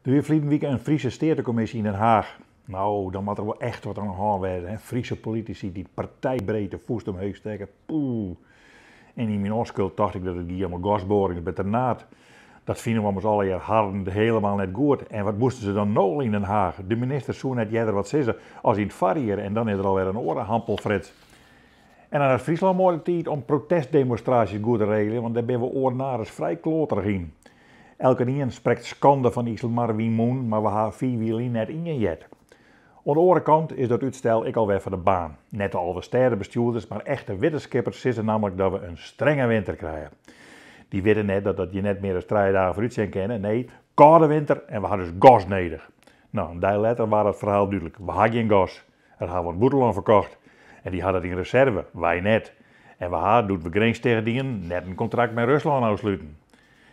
Er weer verleden week een Friese sterencommissie in Den Haag. Nou, dan moet er wel echt wat aan de hand worden. Friese politici die partijbreedte voest omhoog steken. Poeh. En in mijn onschuld dacht ik dat het Guillermo Gasboring met de naad. Dat vinden we ons alle jaar harden helemaal net goed. En wat moesten ze dan nou in Den Haag? De minister zou net jeder wat zeggen als in het variër en dan is er alweer een orenhampelfrit. En dan had Friesland mooi de tijd om protestdemonstraties goed te regelen, want daar ben we oornares vrij kloterig in. Elke een spreekt schande van Islamar wie moen, maar we hebben 4 wielen net in jet. Aan de andere kant is dat uitstel ik alweer van de baan. Net al de stedenbestuurders, maar echte wetenschappers zeggen namelijk dat we een strenge winter krijgen. Die weten net dat je net meer dan 3 dagen vooruit zijn kennen. Nee, koude winter en we hadden dus gas nodig. Nou, een dag later was het verhaal duidelijk. We hadden geen gas. Dat hadden we een boeteland verkocht. En die hadden het in reserve, wij net. En we hadden, doet we grenstegedingen, net een contract met Rusland afsluiten.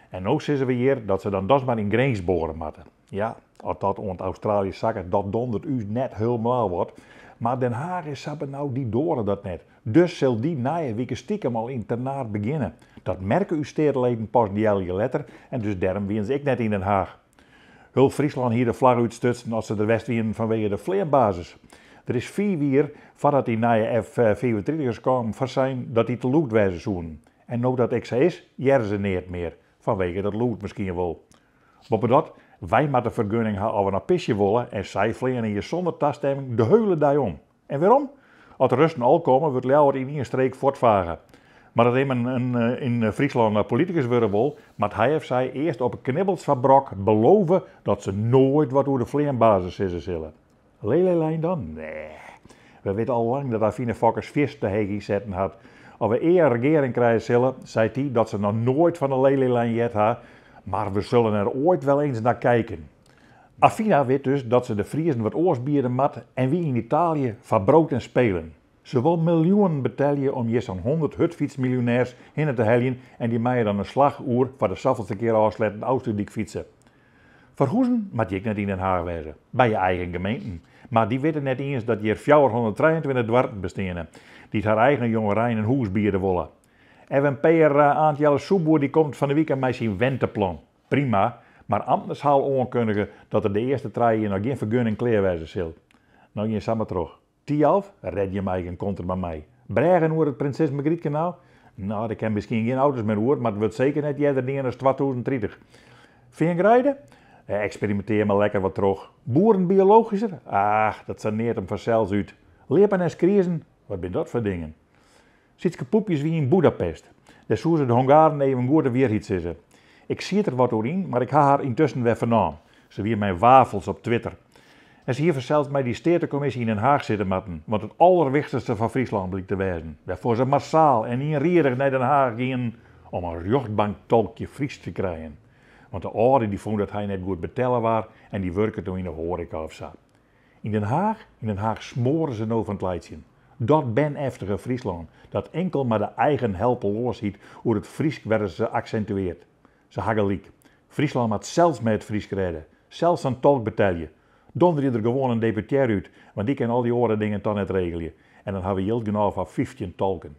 En nu zeggen we hier dat ze dan dat maar in grens boren moeten. Ja, als dat ont Australië zakken, dat dondert u net helemaal wordt. Maar Den Haag is hebben nou die doren dat net. Dus zal die naaie weken stiekem al internaat beginnen. Dat merken uw stedenleden pas die hele letter en dus daarom wiens ik net in Den Haag. Hul Friesland hier de vlag uitstutsen als ze de West winnen vanwege de vleerbasis. Er is 4 jaar voordat die naaie F-25'ers komen voor zijn dat die te loot wezen zoen. En nu dat ik ze is, jaren ze niet meer. Vanwege dat loot misschien wel. Boven dat, wij moeten vergunning hebben als we naar pisje willen en zij vliegen je zonder taststemming de hele dag om. En waarom? Als de Russen al komen, wordt Ljouwer in één streek voortvagen. Maar dat in Friesland een politicus worden wil, maar hij of zij eerst op een knibbelsfabrok beloven dat ze nooit wat over de vleerbasis zeggen zullen. Lelelijn dan? Nee. We weten al lang dat Afine Fokkers vis te hegi zetten had. Als we eer een regering krijgen zullen, zei hij dat ze nog nooit van de lelelijn jet had, maar we zullen er ooit wel eens naar kijken. Afina weet dus dat ze de Friesen wat oors bieden mat en wie in Italië van brood en spelen. Ze wil miljoenen betalen om je zo'n 100 hutfietsmiljonairs in te heljen en die mij dan een slaguur voor de zoveelste keer afsletten Oosterdiek fietsen. Verhoezen moet je net in Den Haag wezen, bij je eigen gemeente. Maar die weten net eens dat je 423 dwarten besteden, die haar eigen jongerij een huis bieden willen. En een paar aantal soepboer die komt van de week met zijn wenteplan. Prima, maar anders haal onkundigen dat er de eerste 3 jaar nog geen vergunning kleerwijzen zult. Nou, je samen terug. 10 red je mij een konter bij mij. Bregen hoe het Prinses Margriet kanaal? Nou, dat kan misschien geen auto's meer hoor, maar het wordt zeker net jeder dingen als 2030. Vind je rijden? Experimenteer maar lekker wat terug. Boeren biologischer? Ach, dat saneert hem vanzelfs uit. Lepen en skriezen? Wat ben dat voor dingen? Zietske poepjes wie in Budapest. Daar zouden de Hongaren even goed weer iets is. Ik zie er wat in, maar ik ha haar intussen weer vandaan. Ze weer mijn wafels op Twitter. En ze hier verzeld mij die sterencommissie in Den Haag zitten matten, want het allerwichtigste van Friesland bleek te wezen. Waarvoor ze massaal en inrierig naar Den Haag gingen om een rechtbanktolkje Fries te krijgen. Want de oude die vond dat hij net goed betellen was en die werkte toen in de horeca of zo. In Den Haag smoren ze nou van het leidje. Dat ben eftige Friesland, dat enkel maar de eigen helpeloosheid hoe het Fries werden ze accentueert. Ze hageliek. Friesland moet zelfs met het Fries redden, zelfs een tolk betalen. Donder je er gewoon een deputair uit, want die kan al die andere dingen dan net regelen. En dan hebben we heel genoeg van 15 tolken.